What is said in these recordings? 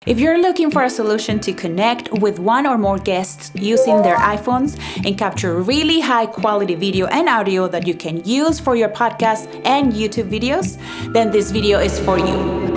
If you're looking for a solution to connect with one or more guests using their iPhones and capture really high quality video and audio that you can use for your podcast and YouTube videos, then this video is for you.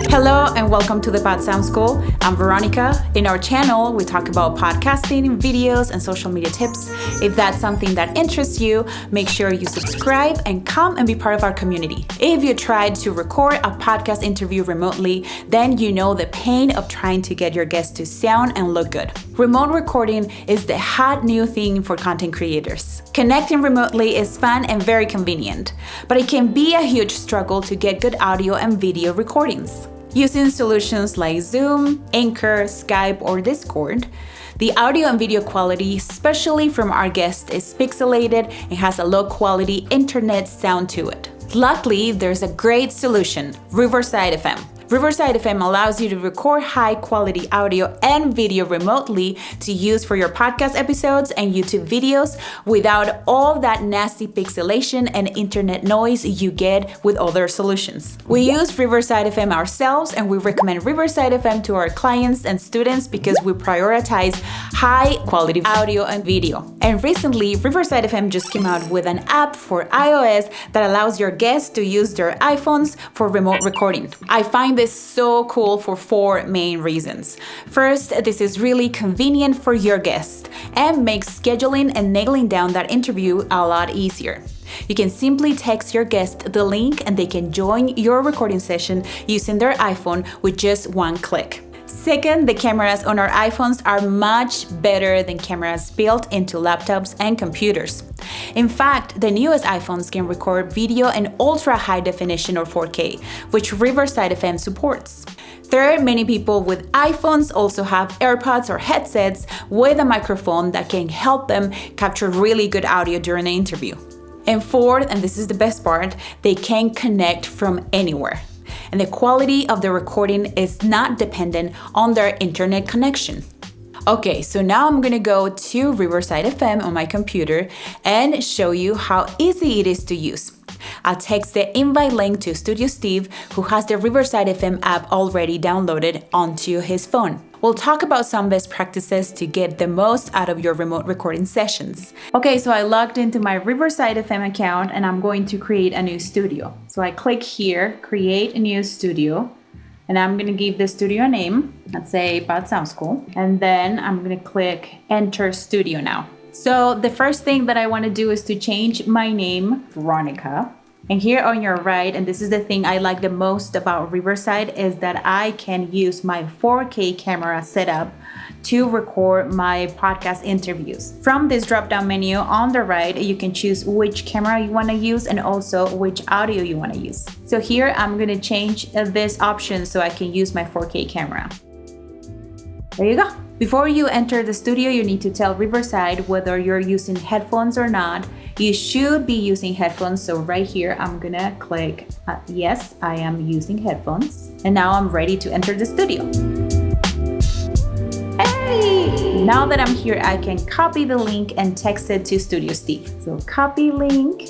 Hello and welcome to the Pod Sound School. I'm Veronica. In our channel, we talk about podcasting, videos, and social media tips. If that's something that interests you, make sure you subscribe and come and be part of our community. If you tried to record a podcast interview remotely, then you know the pain of trying to get your guests to sound and look good. Remote recording is the hot new thing for content creators. Connecting remotely is fun and very convenient, but it can be a huge struggle to get good audio and video recordings. Using solutions like Zoom, Anchor, Skype, or Discord, the audio and video quality, especially from our guests, is pixelated and has a low-quality internet sound to it. Luckily, there's a great solution, Riverside FM. Riverside FM allows you to record high-quality audio and video remotely to use for your podcast episodes and YouTube videos without all that nasty pixelation and internet noise you get with other solutions. We use Riverside FM ourselves, and we recommend Riverside FM to our clients and students because we prioritize high-quality audio and video. And recently, Riverside FM just came out with an app for iOS that allows your guests to use their iPhones for remote recording. I find this so cool for four main reasons. First, this is really convenient for your guests and makes scheduling and nailing down that interview a lot easier. You can simply text your guest the link and they can join your recording session using their iPhone with just one click. Second, the cameras on our iPhones are much better than cameras built into laptops and computers. In fact, the newest iPhones can record video in ultra high definition or 4K, which Riverside FM supports. Third, many people with iPhones also have AirPods or headsets with a microphone that can help them capture really good audio during the interview. And fourth, and this is the best part, they can connect from anywhere. And the quality of the recording is not dependent on their internet connection. Okay, so now I'm gonna go to Riverside FM on my computer and show you how easy it is to use. I'll text the invite link to Studio Steve, who has the Riverside FM app already downloaded onto his phone. We'll talk about some best practices to get the most out of your remote recording sessions. Okay, so I logged into my Riverside FM account and I'm going to create a new studio. So I click here, create a new studio, and I'm gonna give the studio a name. Let's say Pod Sound School. And then I'm gonna click enter studio now. So the first thing that I wanna do is to change my name, Veronica. And here on your right, and this is the thing I like the most about Riverside, is that I can use my 4K camera setup to record my podcast interviews. From this drop-down menu on the right, you can choose which camera you want to use and also which audio you want to use. So here I'm going to change this option so I can use my 4K camera. There you go. Before you enter the studio, you need to tell Riverside whether you're using headphones or not. You should be using headphones. So right here, I'm gonna click yes, I am using headphones. And now I'm ready to enter the studio. Hey! Now that I'm here, I can copy the link and text it to Studio Steve. So copy link.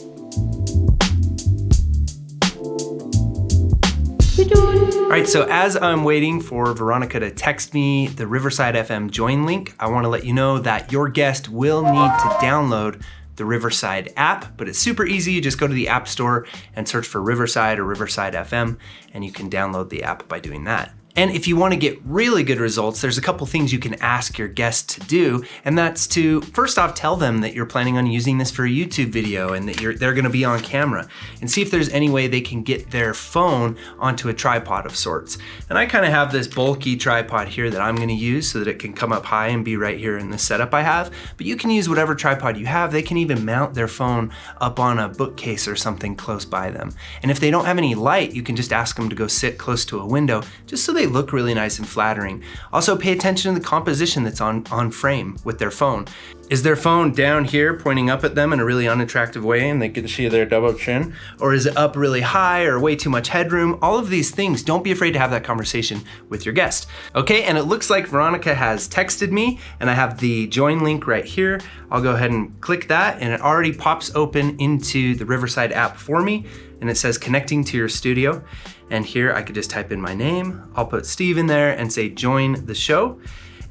All right, so as I'm waiting for Veronica to text me the Riverside FM join link, I want to let you know that your guest will need to download the Riverside app, but it's super easy. You just go to the App Store and search for Riverside or Riverside FM, and you can download the app by doing that. And if you want to get really good results, there's a couple things you can ask your guest to do, and that's to first off tell them that you're planning on using this for a YouTube video and that they're going to be on camera, and see if there's any way they can get their phone onto a tripod of sorts. And I kind of have this bulky tripod here that I'm going to use so that it can come up high and be right here in the setup I have, but you can use whatever tripod you have. They can even mount their phone up on a bookcase or something close by them. And if they don't have any light, you can just ask them to go sit close to a window just so they look really nice and flattering. Also, pay attention to the composition that's on frame with their phone. Is their phone down here pointing up at them in a really unattractive way and they get to see their double chin? Or is it up really high or way too much headroom? All of these things, don't be afraid to have that conversation with your guest. Okay, and it looks like Veronica has texted me and I have the join link right here. I'll go ahead and click that and it already pops open into the Riverside app for me. and it says connecting to your studio. And here I could just type in my name. I'll put Steve in there and say join the show.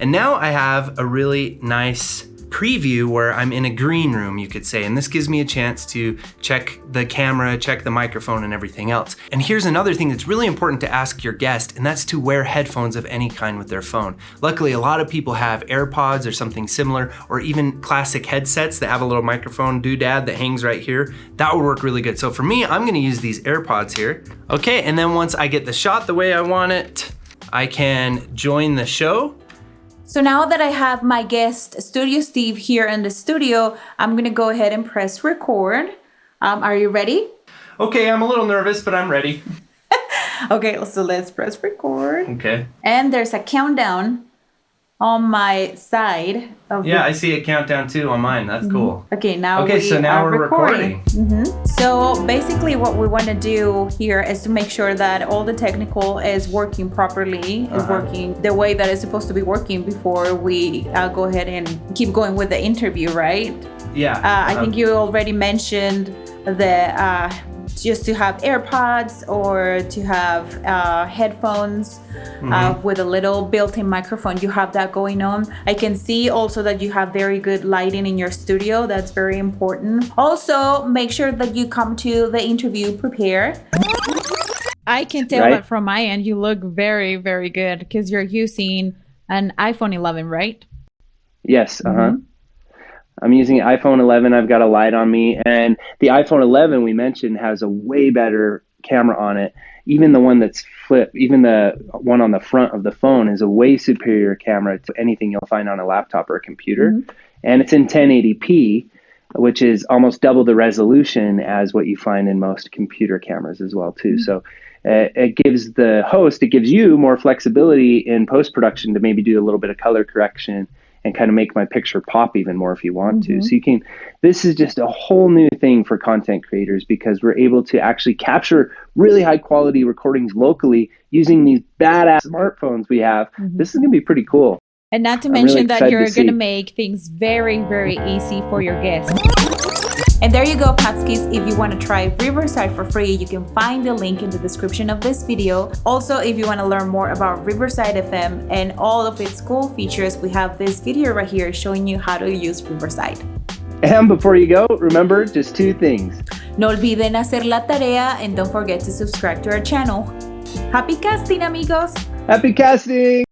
And now I have a really nice preview where I'm in a green room, you could say, and this gives me a chance to check the camera, check the microphone, and everything else. And here's another thing that's really important to ask your guest, and that's to wear headphones of any kind with their phone. Luckily, a lot of people have AirPods or something similar, or even classic headsets that have a little microphone doodad that hangs right here. That would work really good. So for me, I'm gonna use these AirPods here. Okay, and then once I get the shot the way I want it, I can join the show. So now that I have my guest, Studio Steve, here in the studio, I'm gonna go ahead and press record. Are you ready? Okay, I'm a little nervous, but I'm ready. Okay, so let's press record. Okay. And there's a countdown on my side of I see a countdown too on mine. That's cool. Okay, now we're recording. So basically what we want to do here is to make sure that all the technical is working properly, is working the way that it's supposed to be working before we go ahead and keep going with the interview, right? Yeah. I think you already mentioned the just to have AirPods or to have headphones with a little built-in microphone. You have that going on. I can see also that you have very good lighting in your studio. That's very important. Also, make sure that you come to the interview prepared. I can tell that from my end, you look very, very good because you're using an iPhone 11, right? Yes. I'm using iPhone 11. I've got a light on me, and the iPhone 11 we mentioned has a way better camera on it. Even the one that's flipped, even the one on the front of the phone is a way superior camera to anything you'll find on a laptop or a computer. And it's in 1080p, which is almost double the resolution as what you find in most computer cameras as well too. So it gives the host, it gives you more flexibility in post-production to maybe do a little bit of color correction and kind of make my picture pop even more if you want to. So this is just a whole new thing for content creators because we're able to actually capture really high quality recordings locally using these badass smartphones we have. This is gonna be pretty cool. And not to mention that you're gonna make things very, very easy for your guests. And there you go, Patskis. If you want to try Riverside for free, you can find the link in the description of this video. Also, if you want to learn more about Riverside FM and all of its cool features, we have this video right here showing you how to use Riverside. And before you go, remember just 2 things. No olviden hacer la tarea and don't forget to subscribe to our channel. Happy casting, amigos! Happy casting!